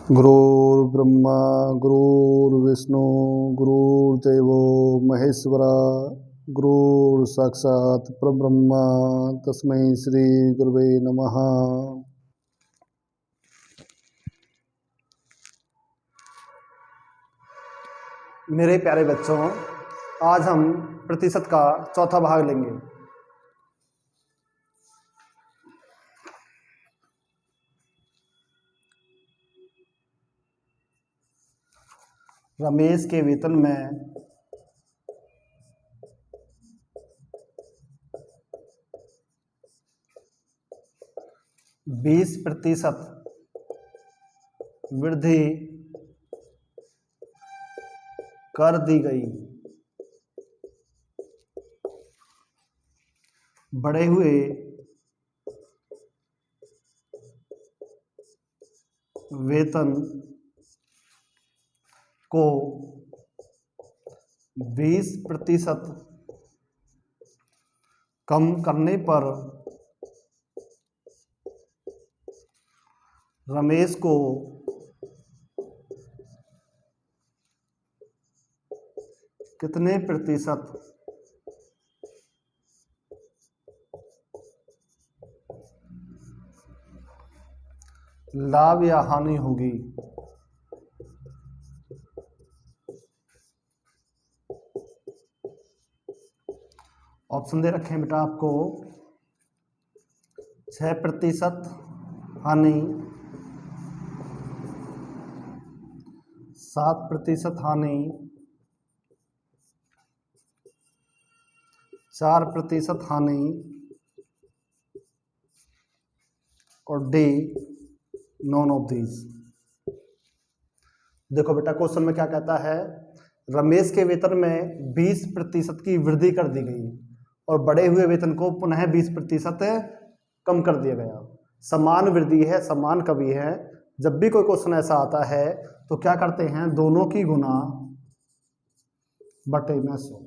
गुरुर्ब्रह्मा गुरुर्विष्णु गुरुर्देवो महेश्वरा गुरुर्साक्षात् परब्रह्म तस्मै श्री गुरुवे नमः। मेरे प्यारे बच्चों, आज हम प्रतिशत का चौथा भाग लेंगे। रमेश के वेतन में 20% वृद्धि कर दी गई। बढ़े हुए वेतन को 20% कम करने पर रमेश को कितने प्रतिशत लाभ या हानि होगी? ऑप्शन दे रखे हैं बेटा आपको। 6% हानि, 7% हानि, 4% हानि और डी नॉन ऑफ दीज। देखो बेटा क्वेश्चन में क्या कहता है, रमेश के वेतन में 20% की वृद्धि कर दी गई और बढ़े हुए वेतन को पुनः 20% कम कर दिया गया। समान वृद्धि है, समान कभी है। जब भी कोई क्वेश्चन ऐसा आता है तो क्या करते हैं, दोनों की गुना बटे में 100।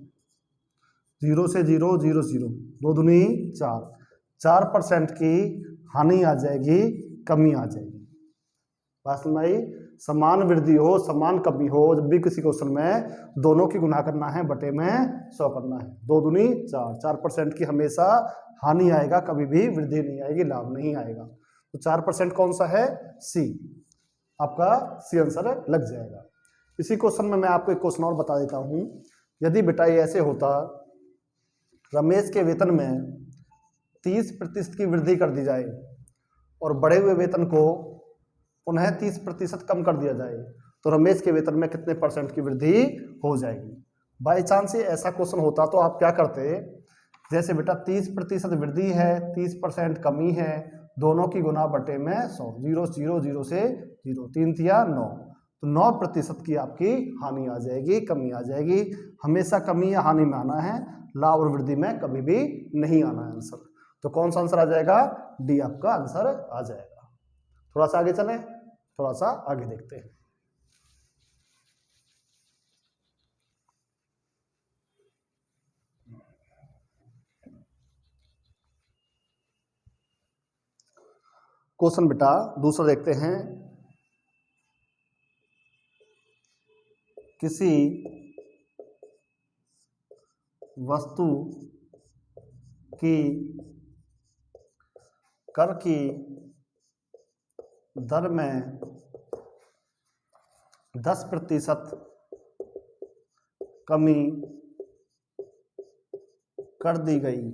0 से 0, 0 0, 2 दूनी 4। 4% की हानि आ जाएगी, कमी आ जाएगी। बात समझ आई? समान वृद्धि हो, समान कमी हो, जब भी किसी क्वेश्चन में दोनों की गुना करना है, बटे में 100 करना है। 2 दूनी 4। 4% की हमेशा हानि आएगा, कभी भी वृद्धि नहीं आएगी, लाभ नहीं आएगा। तो 4% कौन सा है? सी। आपका सी आंसर लग जाएगा। इसी क्वेश्चन में मैं आपको एक क्वेश्चन और बता देता हूं। यदि बेटा ये ऐसे होता, रमेश के वेतन में 30% की वृद्धि कर दी जाए और बढ़े हुए वेतन को पुनः 30% कम कर दिया जाए, तो रमेश के वेतन में कितने परसेंट की वृद्धि हो जाएगी? बाई चांस से ऐसा क्वेश्चन होता तो आप क्या करते, जैसे बेटा 30% वृद्धि है, 30% कमी है, दोनों की गुना बटे में 100। 0 0 0 से 0, 3 तिया 9, तो 9% की आपकी हानि आ जाएगी, कमी आ जाएगी। हमेशा कमी या हानि में आना है, लाभ और वृद्धि में कभी भी नहीं आना है आंसर। तो कौन सा आंसर आ जाएगा? डी आपका आंसर आ जाएगा। थोड़ा सा आगे चलें, थोड़ा सा आगे देखते हैं। क्वेश्चन बेटा दूसरा देखते हैं। किसी वस्तु की कर की दर में 10% कमी कर दी गई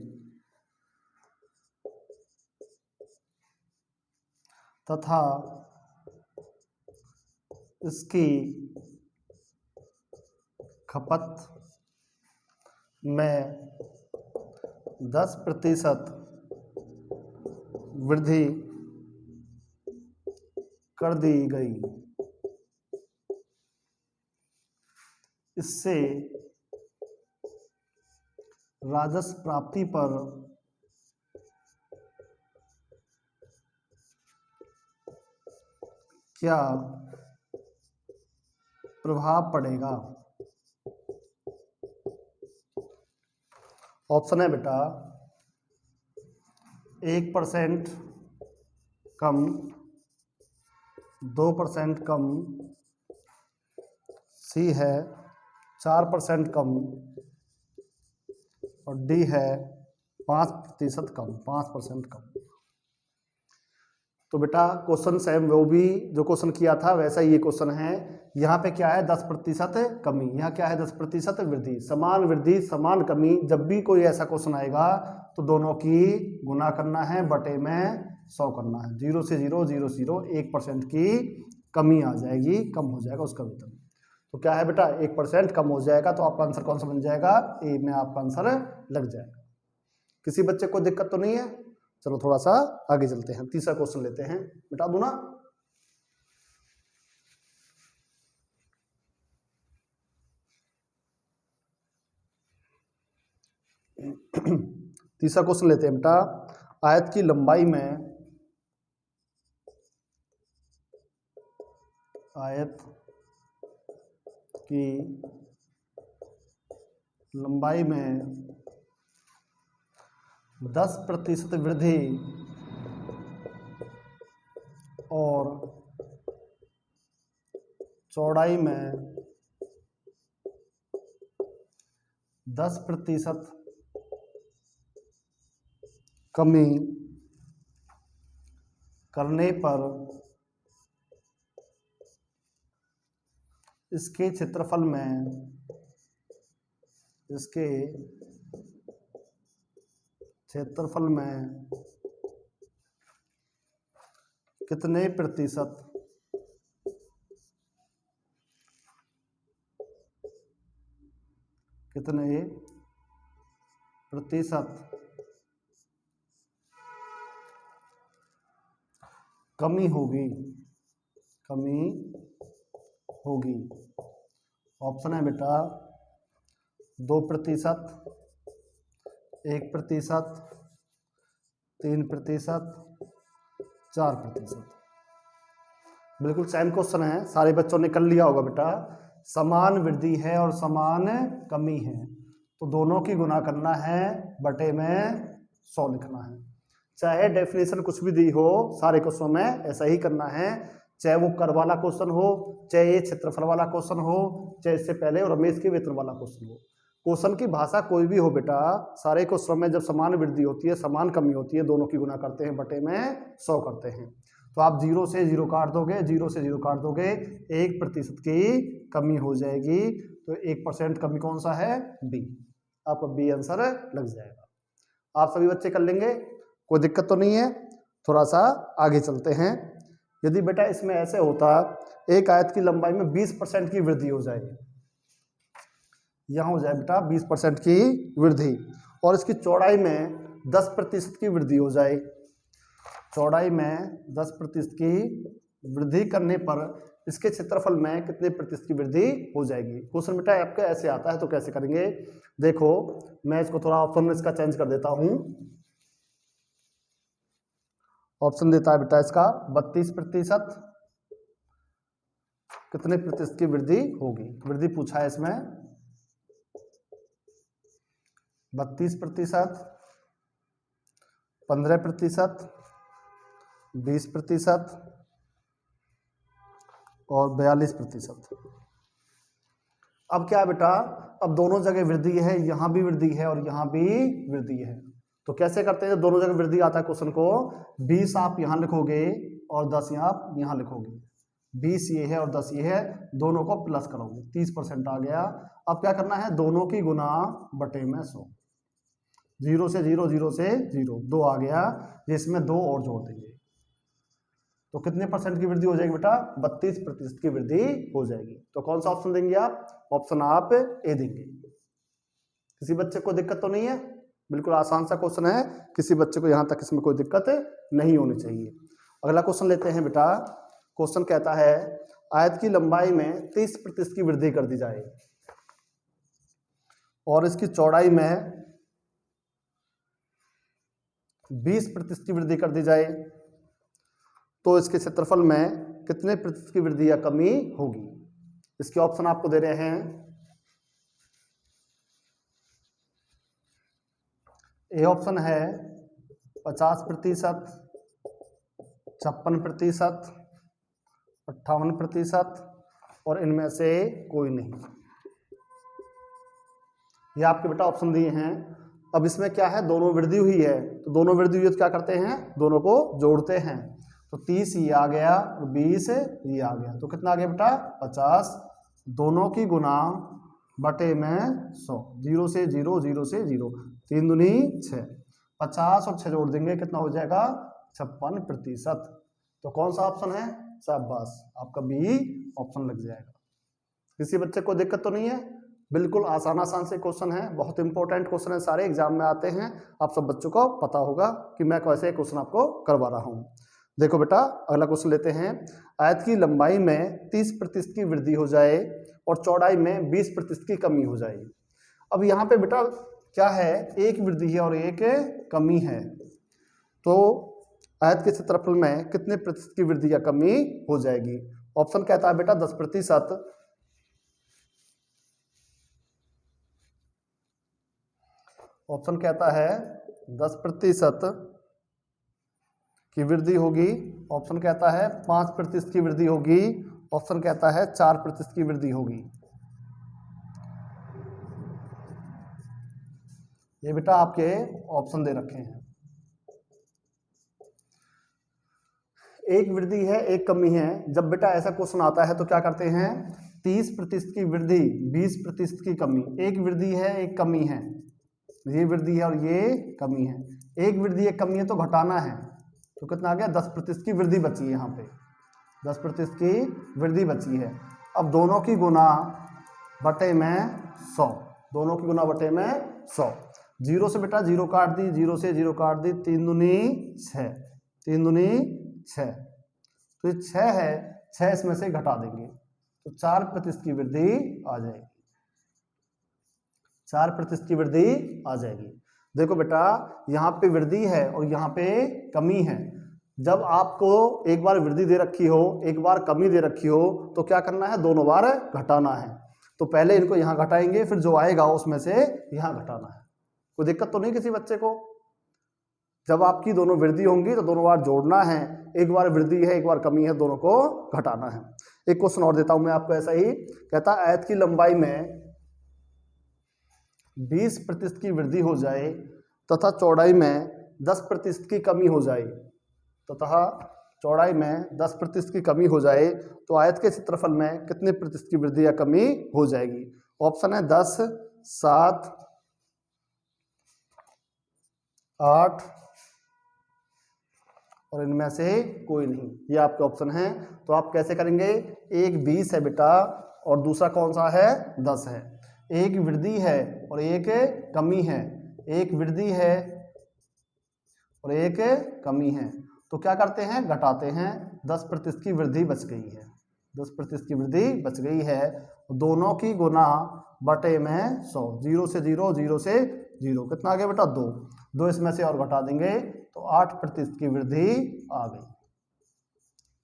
तथा इसकी खपत में 10% वृद्धि कर दी गई। इससे राजस्व प्राप्ति पर क्या प्रभाव पड़ेगा? ऑप्शन है बेटा 1% कम, 2% कम, सी है 4% कम और डी है 5% कम, 5% कम। तो बेटा क्वेश्चन सेम वो भी जो क्वेश्चन किया था वैसा ये क्वेश्चन है। यहाँ पे क्या है 10% कमी, यहाँ क्या है 10% वृद्धि। समान वृद्धि समान कमी, जब भी कोई ऐसा क्वेश्चन आएगा तो दोनों की गुना करना है, बटे में 100 करना है। 0 से 0 0 0 1% की कमी आ जाएगी, कम हो जाएगा उसका वेतन। तो क्या है बेटा 1% कम हो जाएगा, तो आपका आंसर कौन सा बन जाएगा, ए में आपका आंसर लग जाएगा। किसी बच्चे को दिक्कत तो नहीं है? चलो थोड़ा सा आगे चलते हैं, तीसरा क्वेश्चन लेते हैं। मिटा दूं ना? तीसरा क्वेश्चन लेते हैं बेटा। आयत की लंबाई में, आयत की लंबाई में 10% वृद्धि और चौड़ाई में 10% कमी करने पर इसके क्षेत्रफल में, इसके क्षेत्रफल में कितने प्रतिशत कमी होगी, ऑप्शन है बेटा 2%, 1%, 3%, 4%। बिल्कुल सेम क्वेश्चन है, सारे बच्चों ने कर लिया होगा बेटा। समान वृद्धि है और समान कमी है, तो दोनों की गुना करना है, बटे में 100 लिखना है। चाहे डेफिनेशन कुछ भी दी हो, सारे क्वेश्चन में ऐसा ही करना है। चाहे वो कर वाला क्वेश्चन हो, चाहे ये क्षेत्रफल वाला क्वेश्चन हो, चाहे इससे पहले और रमेश के वेतन वाला क्वेश्चन हो। क्वेश्चन की भाषा कोई भी हो बेटा, सारे क्वेश्चन में जब समान वृद्धि होती है, समान कमी होती है, दोनों की गुना करते हैं, बटे में 100 करते हैं। तो आप 0 से 0 काट दोगे, 0 से 0 काट दोगे, 1% की कमी हो जाएगी। तो 1% कमी कौन सा है, बी। आपका बी आंसर लग जाएगा। आप सभी बच्चे कर लेंगे, कोई दिक्कत तो नहीं है। थोड़ा सा आगे चलते हैं। यदि बेटा इसमें ऐसे होता, एक आयत की लंबाई में 20% की वृद्धि हो जाए, यहाँ हो जाए बेटा 20% की वृद्धि, और इसकी चौड़ाई में 10% की वृद्धि हो जाए। चौड़ाई में 10% की वृद्धि करने पर इसके क्षेत्रफल में कितने प्रतिशत की वृद्धि हो जाएगी। क्वेश्चन बेटा आपका ऐसे आता है, तो कैसे करेंगे देखो, मैं इसको थोड़ा ऑप्शन इसका चेंज कर देता हूँ। ऑप्शन देता है बेटा इसका 32%, कितने प्रतिशत की वृद्धि होगी। वृद्धि पूछा है इसमें 32%, 15%, 20% और 42%। अब क्या है बेटा, अब दोनों जगह वृद्धि है, यहां भी वृद्धि है और यहां भी वृद्धि है। तो कैसे करते हैं, दोनों जगह वृद्धि आता है क्वेश्चन को, 20 आप यहां लिखोगे और 10 आप यहां लिखोगे। 20 ये है और 10 ये है, दोनों को प्लस करोगे, 30% आ गया। अब क्या करना है, दोनों की गुना बटे में 100। 0 से 0, 0 से 0, 2 आ गया, जिसमें 2 और जोड़ देंगे, तो कितने परसेंट की वृद्धि हो जाएगी बेटा, 32% की वृद्धि हो जाएगी। तो कौन सा ऑप्शन देंगे आप, ऑप्शन आप ए देंगे। किसी बच्चे को दिक्कत तो नहीं है, बिल्कुल आसान सा क्वेश्चन है, किसी बच्चे को यहां तक इसमें कोई दिक्कत नहीं होनी चाहिए। अगला क्वेश्चन लेते हैं बेटा। क्वेश्चन कहता है आयत की लंबाई में 30% की वृद्धि कर दी जाए और इसकी चौड़ाई में 20% की वृद्धि कर दी जाए, तो इसके क्षेत्रफल में कितने प्रतिशत की वृद्धि या कमी होगी। इसके ऑप्शन आपको दे रहे हैं, ए ऑप्शन है 50%, 56%, 58% और इनमें से कोई नहीं। ये आपके बेटा ऑप्शन दिए हैं। अब इसमें क्या है, दोनों वृद्धि हुई है, तो दोनों वृद्धि हुई है तो क्या करते हैं, दोनों को जोड़ते हैं। तो 30 ये आ गया और 20 ये आ गया, तो कितना आ गया बेटा 50। दोनों की गुना बटे में 100, 0 से 0, 0 से 0, 3 दूनी 6, 50 और 6 जोड़ देंगे कितना हो जाएगा 56%। तो कौन सा ऑप्शन है, शाबाश, आपका बी ऑप्शन लग जाएगा। किसी बच्चे को दिक्कत तो नहीं है, बिल्कुल आसान से क्वेश्चन है, बहुत इंपॉर्टेंट क्वेश्चन है, सारे एग्जाम में आते हैं। आप सब बच्चों को पता होगा कि मैं कैसे क्वेश्चन आपको करवा रहा हूँ। देखो बेटा अगला क्वेश्चन लेते हैं। आयत की लंबाई में 30% की वृद्धि हो जाए और चौड़ाई में 20% की कमी हो जाए। अब यहाँ पे बेटा क्या है, एक वृद्धि है और एक कमी है, तो आयत के क्षेत्रफल में कितने प्रतिशत की वृद्धि या कमी हो जाएगी। ऑप्शन कहता है बेटा 10%, ऑप्शन कहता है 10% की वृद्धि होगी, ऑप्शन कहता है 5% की वृद्धि होगी, ऑप्शन कहता है 4% की वृद्धि होगी। ये बेटा आपके ऑप्शन दे रखे हैं। एक वृद्धि है एक कमी है। जब बेटा ऐसा क्वेश्चन आता है तो क्या करते हैं, 30% की वृद्धि 20% की कमी, एक वृद्धि है एक कमी है, ये वृद्धि है और ये कमी है, एक वृद्धि एक कमी है तो घटाना है, तो कितना आ गया 10% की वृद्धि बची है, यहाँ पे 10% की वृद्धि बची है। अब दोनों की गुना बटे में 100, दोनों की गुना बटे में 100, 0 से बेटा 0 काट दी, 0 से 0 काट दी, 3 दूनी 6, 3 दूनी 6, तो ये 6 है, 6 इसमें से घटा देंगे तो 4% की वृद्धि आ जाएगी, 4% की वृद्धि आ जाएगी। देखो बेटा यहाँ पे वृद्धि है और यहाँ पे कमी है। जब आपको एक बार वृद्धि दे रखी हो एक बार कमी दे रखी हो तो क्या करना है, दोनों बार घटाना है। तो पहले इनको यहाँ घटाएंगे, फिर जो आएगा उसमें से यहाँ घटाना है। कोई दिक्कत तो नहीं किसी बच्चे को। जब आपकी दोनों वृद्धि होंगी तो दोनों बार जोड़ना है, एक बार वृद्धि है एक बार कमी है, दोनों को घटाना है। एक क्वेश्चन और देता हूं मैं आपको, ऐसा ही कहता है आयत की लंबाई में 20% की वृद्धि हो जाए तथा चौड़ाई में 10% की कमी हो जाए, तथा चौड़ाई में 10% की कमी हो जाए तो आयत के क्षेत्रफल में कितने प्रतिशत की वृद्धि या कमी हो जाएगी। ऑप्शन है 10, 7, 8 और इनमें से कोई नहीं। ये आपके ऑप्शन हैं। तो आप कैसे करेंगे, एक 20 है बेटा और दूसरा कौन सा है 10 है, एक वृद्धि है और एक कमी है, एक वृद्धि है और एक कमी है, तो क्या करते हैं घटाते हैं, 10% की वृद्धि बच गई है, 10% की वृद्धि बच गई है, दोनों की गुना बटे में 100, 0 से 0, 0 से 0, कितना आ गया बेटा 2, 2 इसमें से और घटा देंगे तो 8% की वृद्धि आ गई।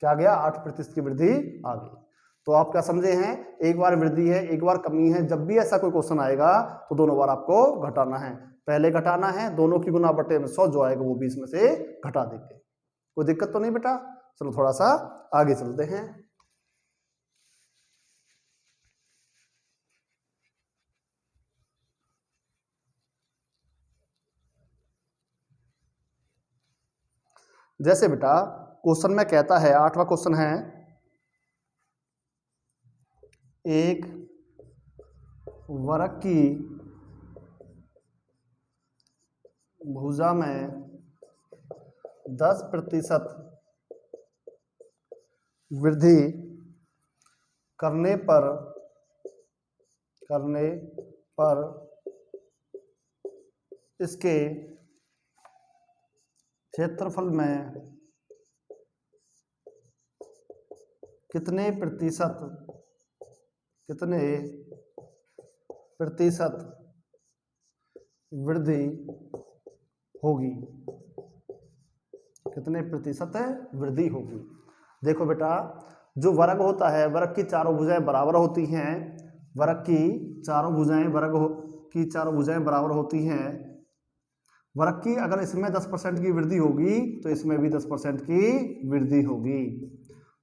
क्या गया, 8% की वृद्धि आ गई। तो आप क्या समझे हैं, एक बार वृद्धि है एक बार कमी है, जब भी ऐसा कोई क्वेश्चन आएगा तो दोनों बार आपको घटाना है। पहले घटाना है, दोनों की गुना बटे में 100 जो आएगा वो 20 में से घटा देंगे। कोई दिक्कत तो नहीं बेटा। चलो थोड़ा सा आगे चलते हैं। जैसे बेटा क्वेश्चन में कहता है, 8वां क्वेश्चन है, एक वृक्क की भुजा में 10% वृद्धि करने पर इसके क्षेत्रफल में कितने प्रतिशत वृद्धि होगी, कितने प्रतिशत वृद्धि होगी। देखो बेटा जो वर्ग होता है, वर्ग की चारों भुजाएं बराबर होती हैं, वर्ग की चारों भुजाएं बराबर होती हैं। वर्ग की अगर इसमें 10% की वृद्धि होगी तो इसमें भी 10% की वृद्धि होगी।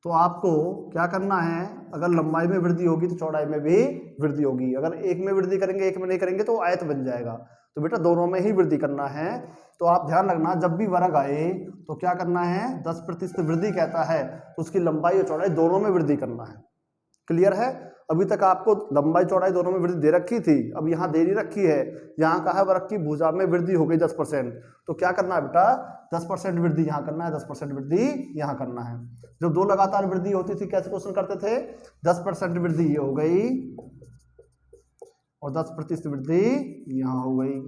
तो आपको क्या करना है, अगर लंबाई में वृद्धि होगी तो चौड़ाई में भी वृद्धि होगी। अगर एक में वृद्धि करेंगे एक में नहीं करेंगे तो आयत बन जाएगा। तो बेटा दोनों में ही वृद्धि करना है। तो आप ध्यान रखना, जब भी वर्ग आए तो क्या करना है, 10% वृद्धि कहता है तो उसकी लंबाई और चौड़ाई दोनों में वृद्धि करना है। क्लियर है? अभी तक आपको लंबाई चौड़ाई दोनों में वृद्धि दे रखी थी, अब यहाँ दे नहीं रखी है। यहाँ कहा है वर्ग की भुजा में वृद्धि हो गई 10%, तो क्या करना है बेटा, 10% वृद्धि यहाँ करना है, 10% वृद्धि यहाँ करना है। जब दो लगातार वृद्धि होती थी कैसे क्वेश्चन करते थे, 10% वृद्धि ये हो गई और 10% वृद्धि यहाँ हो गई,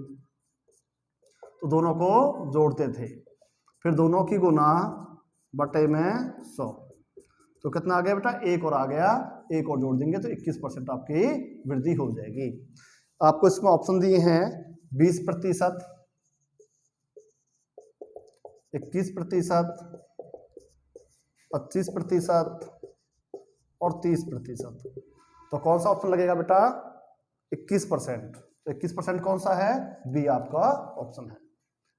तो दोनों को जोड़ते थे, फिर दोनों की गुना बटे में 100, तो कितना आ गया बेटा, एक और आ गया, एक और जोड़ देंगे तो 21% आपकी वृद्धि हो जाएगी। आपको इसमें ऑप्शन दिए हैं 20%, 21%, 25% और 30%। तो कौन सा ऑप्शन लगेगा बेटा, 21%। तो 21% कौन सा है, बी आपका ऑप्शन है।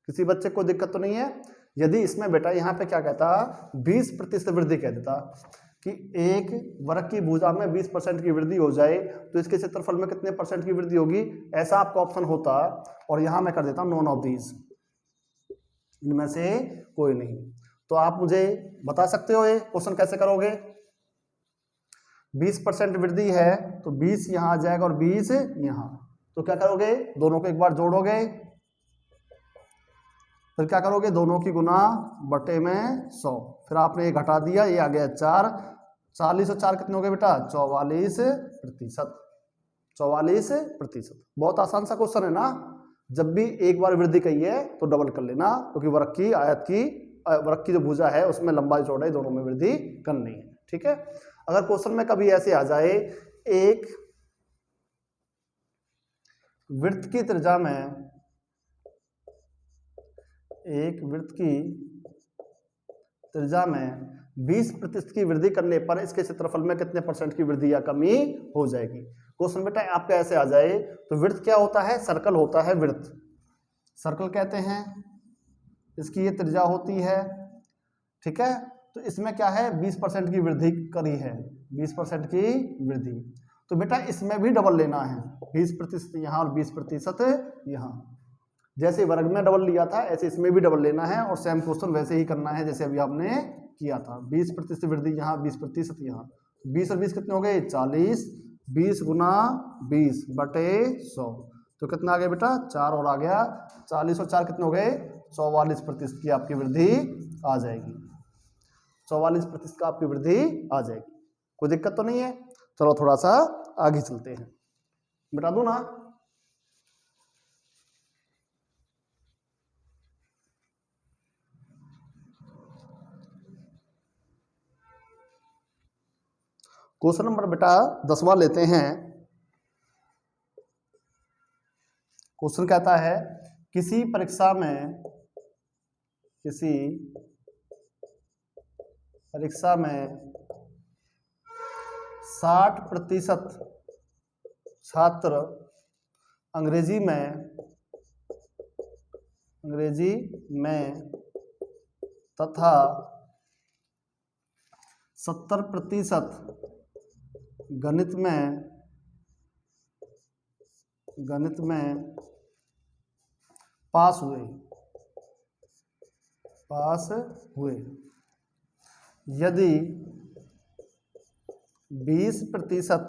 किसी बच्चे को दिक्कत तो नहीं है? यदि इसमें बेटा यहाँ पे क्या कहता, 20% वृद्धि कह देता कि एक वर्ग की भुजा में 20% की वृद्धि हो जाए तो इसके क्षेत्रफल में कितने परसेंट की वृद्धि होगी, ऐसा आपका ऑप्शन होता, और यहाँ मैं कर देता हूँ नॉन ऑफ दीज, इनमें से कोई नहीं। तो आप मुझे बता सकते हो ये क्वेश्चन कैसे करोगे? 20% वृद्धि है तो 20 यहाँ आ जाएगा और 20 यहाँ, तो क्या करोगे, दोनों को एक बार जोड़ोगे, फिर क्या करोगे, दोनों की गुना बटे में 100, फिर आपने ये घटा दिया, ये आ गया 4, 40 और 4 कितने हो गए बेटा, 44%। 44%। बहुत आसान सा क्वेश्चन है ना। जब भी एक बार वृद्धि कही है तो डबल कर लेना, क्योंकि वर्ग की आयत की वर्ग की जो भुजा है उसमें लंबाई चौड़ाई दोनों में वृद्धि करनी है। ठीक है? अगर क्वेश्चन में कभी ऐसे आ जाए, एक वृत्त की त्रिज्या में, एक वृत्त की त्रिज्या में 20% की वृद्धि करने पर इसके क्षेत्रफल में कितने परसेंट की वृद्धि या कमी हो जाएगी। क्वेश्चन बेटा आपका ऐसे आ जाए तो वृत्त क्या होता है, सर्कल होता है, वृत्त सर्कल कहते हैं, इसकी ये त्रिज्या होती है। ठीक है? तो इसमें क्या है, 20% की वृद्धि करी है, 20% की वृद्धि, तो बेटा इसमें भी डबल लेना है, 20% यहाँ और 20% यहाँ। जैसे वर्ग में डबल लिया था ऐसे इसमें भी डबल लेना है, और सेम क्वेश्चन वैसे ही करना है जैसे अभी आपने किया था। 20% वृद्धि यहाँ, 20% यहाँ, 20 और 20 कितने हो गए, 40, 20 गुना 20 बटे 100, तो कितना आ गया बेटा, 4 और आ गया, 40 और 4 कितने हो गए, 44% की आपकी वृद्धि आ जाएगी। 44% का आपकी वृद्धि आ जाएगी। कोई दिक्कत तो नहीं है? चलो थोड़ा सा आगे चलते हैं, बता दूं ना। क्वेश्चन नंबर बेटा 10वां लेते हैं। क्वेश्चन कहता है, किसी परीक्षा में 60% छात्र अंग्रेजी में तथा 70% गणित में पास हुए। यदि 20%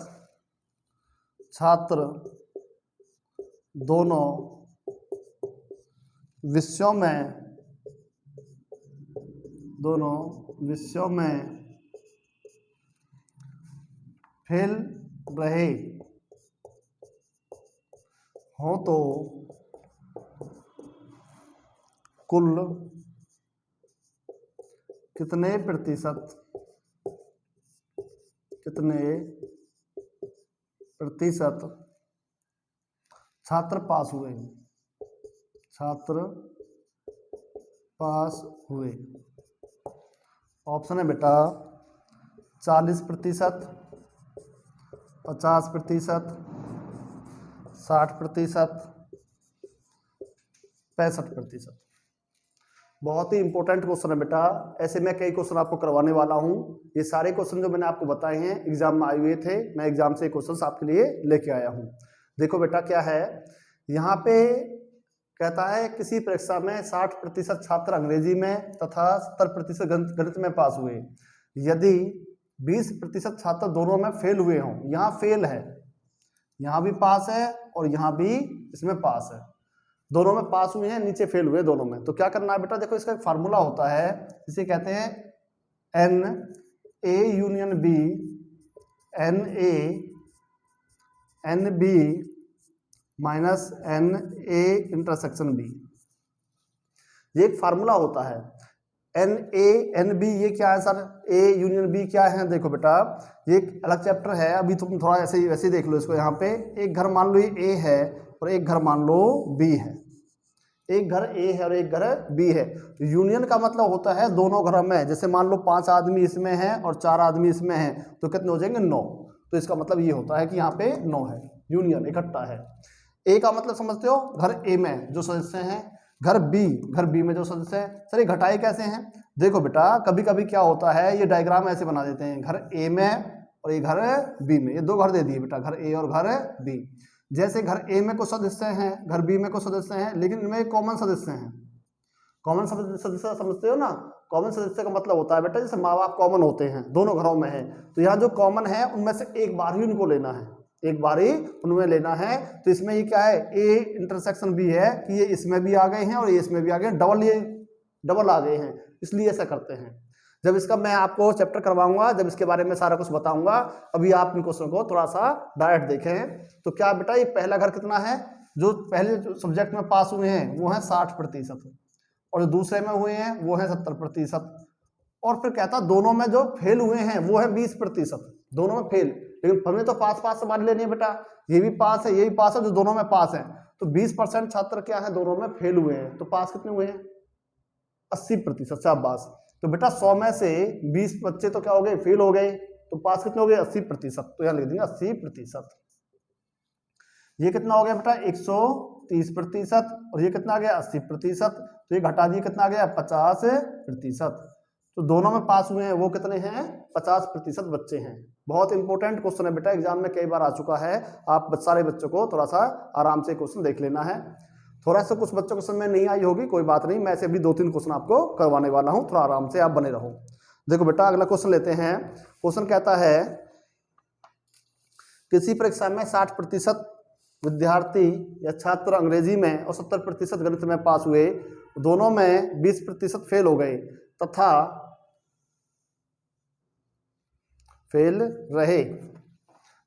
छात्र दोनों विषयों में फेल रहे हो तो कुल कितने प्रतिशत छात्र पास हुए। ऑप्शन है बेटा 40%, 50%, 60%, 65%। बहुत ही इंपॉर्टेंट क्वेश्चन है बेटा। ऐसे मैं कई क्वेश्चन आपको करवाने वाला हूँ। ये सारे क्वेश्चन जो मैंने आपको बताए हैं एग्जाम में आए हुए थे, मैं एग्जाम से क्वेश्चन आपके लिए लेके आया हूँ। देखो बेटा क्या है यहाँ पे, कहता है किसी परीक्षा में 60% छात्र अंग्रेजी में तथा 70% गणित में पास हुए, यदि 20% छात्र दोनों में फेल हुए हों। यहाँ फेल है, यहाँ भी पास है और यहाँ भी इसमें पास है, दोनों में पास हुए हैं, नीचे फेल हुए दोनों में। तो क्या करना है बेटा, देखो इसका एक फार्मूला होता है, इसे कहते हैं n A union B, n A n B minus n A intersection B. ये एक फार्मूला होता है। एन ए एन बी ये क्या है सर, ए यूनियन बी क्या है? देखो बेटा ये एक अलग चैप्टर है, अभी तुम थोड़ा ऐसे ही वैसे ही देख लो इसको। यहाँ पे एक घर मान लो ये ए है और एक घर मान लो बी है, एक घर ए है और एक घर बी है। यूनियन का मतलब होता है दोनों घरों में, जैसे मान लो 5 आदमी इसमें हैं और 4 आदमी इसमें हैं, तो कितने हो जाएंगे? 9। तो इसका मतलब ये होता है कि यहाँ पे 9 है, यूनियन इकट्ठा है। ए का मतलब समझते हो, घर ए में जो सदस्य हैं, घर बी में जो सदस्य हैं। सर ये घटाए कैसे हैं? देखो बेटा कभी कभी क्या होता है, ये डायग्राम ऐसे बना देते हैं, घर ए में और ये घर बी में, ये 2 घर दे दिए बेटा, घर ए और घर बी। जैसे घर ए में कुछ सदस्य हैं, घर बी में कुछ सदस्य हैं, लेकिन इनमें कॉमन सदस्य हैं। कॉमन सदस्य समझते हो ना? कॉमन सदस्य का मतलब होता है बेटा जैसे माँ बाप कॉमन होते हैं, दोनों घरों में है, तो यहाँ जो कॉमन है उनमें से एक बार ही उनको लेना है, एक बार ही उनमें लेना है। तो इसमें ये क्या है, ए इंटरसेक्शन बी है कि ये इसमें भी आ गए हैं और ये इसमें भी आ गए हैं, डबल आ गए हैं, इसलिए ऐसा करते हैं। जब इसका मैं आपको चैप्टर करवाऊंगा, जब इसके बारे में सारा कुछ बताऊंगा, अभी आप इन क्वेश्चन को थोड़ा सा डायरेक्ट देखें। तो क्या बेटा ये पहला घर कितना है, जो पहले सब्जेक्ट में पास हुए हैं वो है 60%, और जो दूसरे में हुए हैं वो है 70%, और फिर कहता दोनों में जो फेल हुए हैं वो है 20%, दोनों में फेल। लेकिन हमें तो पास से मान लेनी है बेटा, ये भी पास है ये भी पास है, जो दोनों में पास है। तो 20% छात्र क्या है, दोनों में फेल हुए हैं, तो पास कितने हुए हैं? 80%। शाबाश। तो बेटा 100 में से 20 बच्चे तो क्या हो गए, फेल हो गए, तो पास कितने हो गए? 80%। तो यहाँ लिख देंगे 80%। ये कितना हो गया बेटा? 130%, और ये कितना आ गया? 80%। तो ये घटा दिए, कितना आ गया? 50%। तो दोनों में पास हुए हैं वो कितने हैं? 50% बच्चे हैं। बहुत इंपॉर्टेंट क्वेश्चन है बेटा, एग्जाम में कई बार आ चुका है। आप सारे बच्चों को थोड़ा सा आराम से क्वेश्चन देख लेना है। थोड़ा सा कुछ बच्चों को समझ में नहीं आई होगी, कोई बात नहीं, मैं ऐसे भी 2-3 क्वेश्चन आपको करवाने वाला हूं, थोड़ा आराम से आप बने रहो। देखो बेटा अगला क्वेश्चन लेते हैं। क्वेश्चन कहता है किसी परीक्षा में 60% विद्यार्थी या छात्र अंग्रेजी में और 70% गणित में पास हुए, दोनों में 20% फेल हो गए तथा फेल रहे,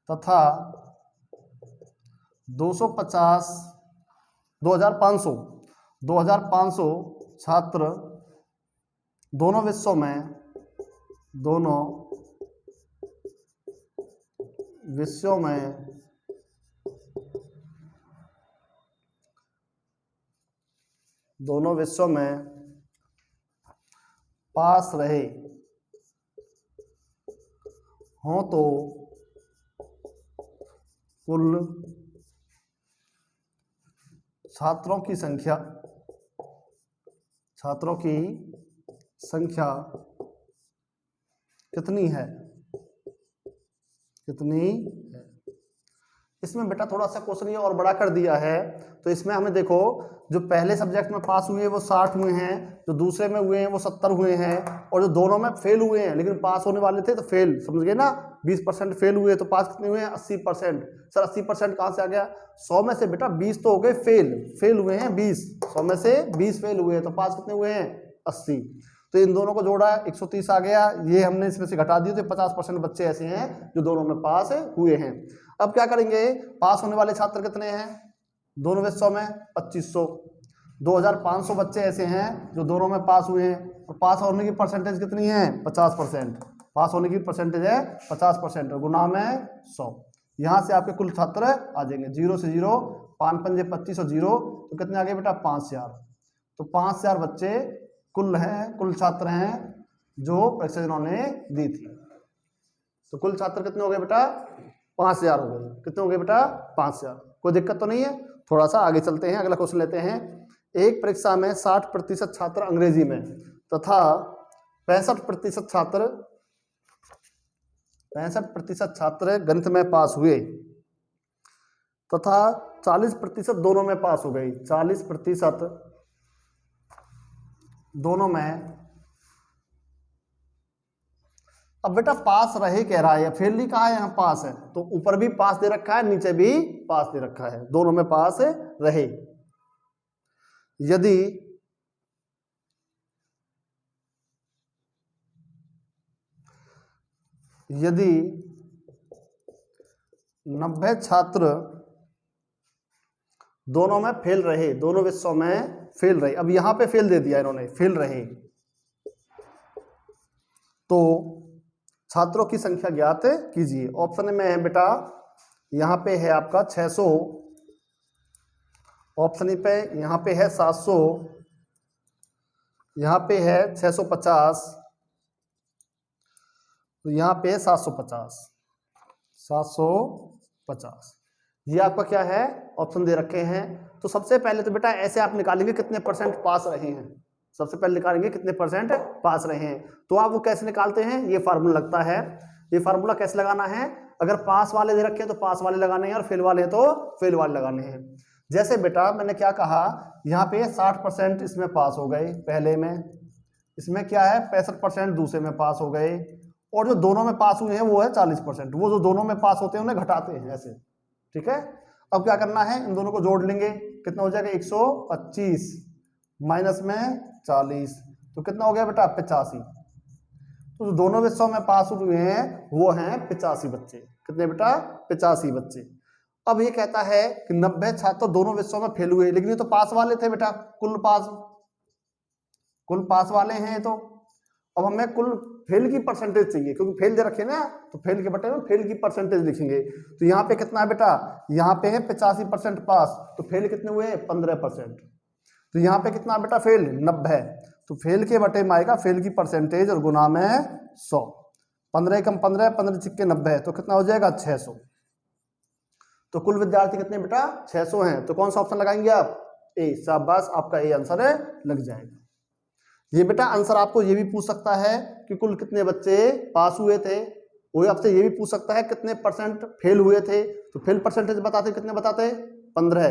तथा 2500 छात्र दोनों विषयों में पास रहे हों तो कुल छात्रों की संख्या कितनी है? इसमें बेटा थोड़ा सा क्वेश्चन ये और बड़ा कर दिया है। तो इसमें हमें देखो, जो पहले सब्जेक्ट में पास हुए हैं वो 60 हुए हैं, जो दूसरे में हुए हैं वो 70 हुए हैं, और जो दोनों में फेल हुए हैं लेकिन पास होने वाले थे तो फेल, समझ गए ना? 20% फेल हुए, तो पास कितने हुए हैं? 80%। सर 80% कहाँ से आ गया? 100 में से बेटा 20 तो हो गए फेल हुए हैं 20, 100 में से 20 फेल हुए हैं, तो पास कितने हुए हैं? 80। तो इन दोनों को जोड़ा 130 आ गया, ये हमने इसमें से घटा दिए, तो 50% बच्चे ऐसे हैं जो दोनों में पास हुए हैं। अब क्या करेंगे, पास होने वाले छात्र कितने हैं दोनों विषयों में? 2500। 2500 बच्चे ऐसे हैं जो दोनों में पास हुए हैं, और पास होने की परसेंटेज कितनी है? 50%। पास होने की परसेंटेज है 50%, गुना में 100। यहाँ से आपके कुल छात्र आ जाएंगे, 0 से 0, 5 पंजे 25 और 0, तो कितने आ गए बेटा? 5000। तो 5000 बच्चे कुल छात्र हैं जो परीक्षा जिन्होंने दी थी। तो कुल छात्र कितने हो गए बेटा? 5000 हो गए। कितने हो गए बेटा? 5000। कोई दिक्कत तो नहीं है? थोड़ा सा आगे चलते हैं, अगला क्वेश्चन लेते हैं। एक परीक्षा में 60% छात्र अंग्रेजी में तथा 65% छात्र गणित में पास हुए तथा 40% दोनों में पास हो गई, 40% दोनों में। अब बेटा पास रहे कह रहा है, फेल नहीं कहा है, यहाँ पास है, तो ऊपर भी पास दे रखा है, नीचे भी पास दे रखा है, दोनों में पास रहे। यदि यदि 90 छात्र दोनों में फेल रहे, दोनों विषयों में फेल रहे, अब यहां पे फेल दे दिया इन्होंने, फेल रहे, तो छात्रों की संख्या ज्ञात कीजिए। ऑप्शन में है बेटा, यहां पे है आपका 600, ऑप्शन पे यहां पे है 700, यहां पे है 650, तो यहां पे 750, 750, ये आपका क्या है, ऑप्शन दे रखे हैं। तो सबसे पहले तो बेटा ऐसे आप निकालेंगे कितने परसेंट पास रहे हैं, सबसे पहले निकालेंगे कितने परसेंट पास रहे हैं। तो आप वो कैसे निकालते हैं, ये फार्मूला लगता है। ये फार्मूला कैसे लगाना है, अगर पास वाले दे रखे हैं तो पास वाले लगाने हैं और फेल वाले हैं तो फेल वाले लगाने हैं। जैसे बेटा मैंने क्या कहा, यहाँ पे 60% इसमें पास हो गए पहले में, इसमें क्या है 65% दूसरे में पास हो गए, और जो दोनों में पास हुए हैं वो है 40%। वो जो दोनों में पास होते हैं उन्हें घटाते हैं ऐसे, ठीक है। अब क्या करना है, इन दोनों को जोड़ लेंगे, कितना हो जाएगा 125 माइनस में 40, तो कितना हो गया बेटा 85। तो जो दोनों विषयों में पास हुए हैं वो हैं 85 बच्चे, कितने बेटा 85 बच्चे। अब ये कहता है कि 90 छात्र दोनों विषयों में फेल हुए, लेकिन ये तो पास वाले थे बेटा, कुल पास वाले हैं। तो अब हमें कुल फेल की परसेंटेज चाहिए, क्योंकि फेल दे रखे ना, तो फेल के बटे में फेल की परसेंटेज लिखेंगे। तो यहाँ पे कितना है बेटा, यहाँ पे है 85% पास, तो फेल कितने हुए 15%। तो यहाँ पे कितना बेटा फेल 90, तो फेल के बटे में आएगा फेल की परसेंटेज और गुना में 100, 15 कम 15, 15 छिक्के 90, तो कितना हो जाएगा 600। तो कुल विद्यार्थी कितने बेटा 600 हैं, तो कौन सा ऑप्शन लगाएंगे आप, ए। शाबाश, आपका ए आंसर लग जाएगा। ये बेटा आंसर आपको ये भी पूछ सकता है कि कुल कितने बच्चे पास हुए थे, वही आपसे ये भी पूछ सकता है कितने परसेंट फेल हुए थे, तो फेल परसेंटेज बताते कितने बताते 15,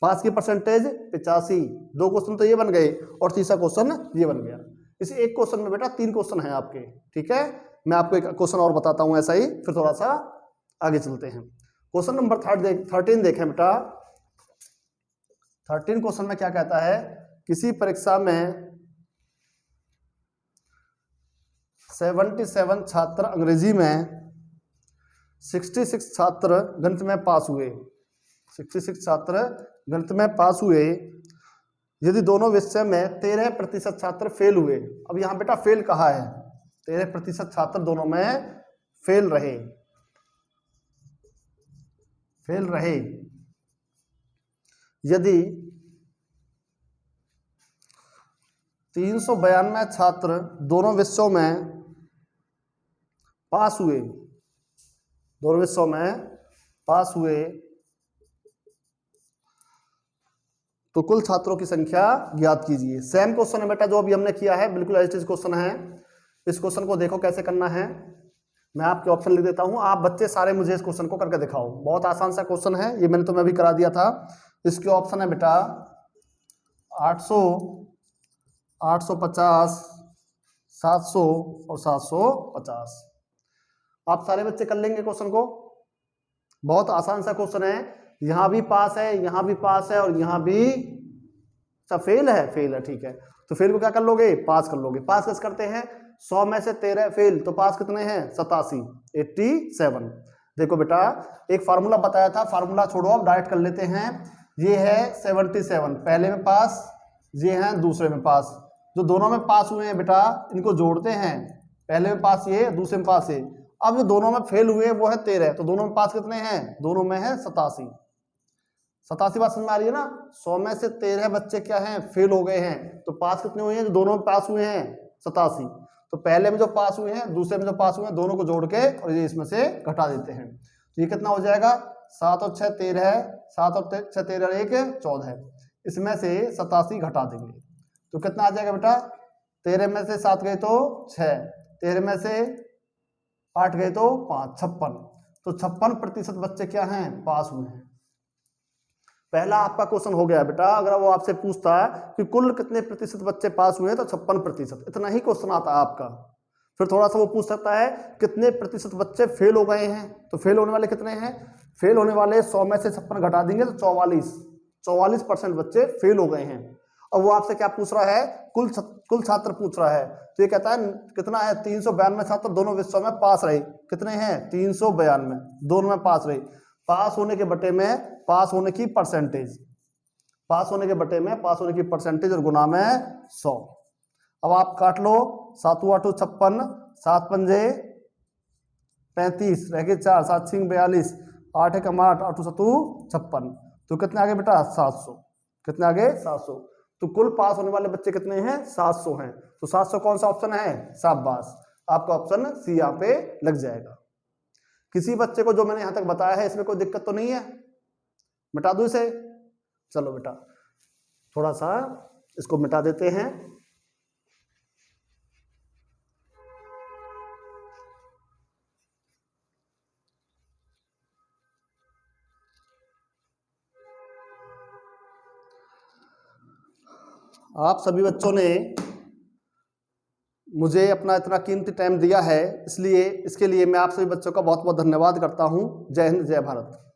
पास की परसेंटेज 85। 2 क्वेश्चन तो ये बन गए और तीसरा क्वेश्चन ये बन गया। इस एक क्वेश्चन में बेटा 3 क्वेश्चन हैं आपके, ठीक है। मैं आपको एक क्वेश्चन और बताता हूँ ऐसा ही, फिर थोड़ा सा आगे चलते हैं। क्वेश्चन नंबर 13 देखें बेटा। 13 क्वेश्चन में क्या कहता है, किसी परीक्षा में 77 छात्र अंग्रेजी में, 66 छात्र गणित में पास हुए, 66 छात्र गणित में पास हुए। यदि दोनों विषय में 13% छात्र फेल हुए, अब यहाँ बेटा फेल कहा है, 13% छात्र दोनों में फेल रहे, यदि 392 छात्र दोनों विषयों में पास हुए, दोनों विषयों में पास हुए, तो कुल छात्रों की संख्या ज्ञात कीजिए। सेम क्वेश्चन है बेटा जो अभी हमने किया है, बिल्कुल ऐसे क्वेश्चन है। इस क्वेश्चन को देखो कैसे करना है, मैं आपके ऑप्शन लिख देता हूं, आप बच्चे सारे मुझे इस क्वेश्चन को करके दिखाओ। बहुत आसान सा क्वेश्चन है, ये मैंने तुम्हें अभी करा दिया था। इसके ऑप्शन है बेटा 800, 850, 700 और 750। आप सारे बच्चे कर लेंगे क्वेश्चन को, बहुत आसान सा क्वेश्चन है। यहां भी पास है, यहां भी पास है, और यहां भी सब फेल है, ठीक है। तो फेल को क्या कर लोगे, पास कर लोगे। पास कैसे करते हैं, 100 में से 13 फेल, तो पास कितने हैं 87, 87। देखो बेटा एक फार्मूला बताया था, फार्मूला छोड़ो अब डायरेक्ट कर लेते हैं। ये है 77 पहले में पास, ये हैं दूसरे में पास। जो दोनों में पास हुए हैं बेटा इनको जोड़ते हैं, पहले में पास ये, दूसरे में पास ये। अब जो दोनों में फेल हुए वो है 13, तो दोनों में पास कितने हैं, दोनों में है 87। 87 बात समझ में आ रही है ना। 100 में से 13 बच्चे क्या हैं, फेल हो गए हैं, तो पास कितने हुए हैं, जो दोनों में पास हुए हैं 87। तो पहले में जो पास हुए हैं, दूसरे में जो पास हुए हैं, दोनों को जोड़ के और ये इसमें से घटा देते हैं। तो ये कितना हो जाएगा, 7 और 6 13, 7 और 6 13 1 14। इसमें से 87 घटा देंगे तो कितना आ जाएगा बेटा, 13 में से 7 गए तो 6, 13 में से 8 गए तो 5, 56। तो 56% बच्चे क्या हैं, पास हुए हैं। पहला आपका क्वेश्चन हो गया बेटा। अगर वो आपसे पूछता है कि कुल कितने प्रतिशत बच्चे पास हुए तो 56%, इतना ही क्वेश्चन आता है आपका। फिर थोड़ा सा वो पूछ सकता है कितने प्रतिशत बच्चे फेल हो गए हैं, तो फेल होने वाले कितने हैं, फेल होने वाले 100 में से 56 घटा देंगे तो 44% बच्चे फेल हो गए हैं। और वो आपसे क्या पूछ रहा है, कुल छात्र पूछ रहा है। तो ये कहता है कितना है, 392 छात्र दोनों विषयों में पास रहे। कितने हैं, 392, दोनों में पास रहे। पास होने के बटे में पास होने की परसेंटेज, पास होने के बटे में पास होने की परसेंटेज और गुना में 100। अब आप काट लो, 7 8 56, 7 पंजे 35, रह गए 4, 7 6 42, 8 1 8, 8 7 56। तो कितने आगे बेटा, 700। कितने आगे, 700। तो कुल पास होने वाले बच्चे कितने हैं, 700 हैं। तो 700 कौन सा ऑप्शन है, शाबाश, आपका ऑप्शन सी यहाँ पे लग जाएगा। किसी बच्चे को जो मैंने यहाँ तक बताया है इसमें कोई दिक्कत तो नहीं है, मिटा दूं इसे। चलो बेटा थोड़ा सा इसको मिटा देते हैं। आप सभी बच्चों ने मुझे अपना इतना कीमती टाइम दिया है, इसलिए इसके लिए मैं आप सभी बच्चों का बहुत बहुत धन्यवाद करता हूं। जय हिंद, जय भारत।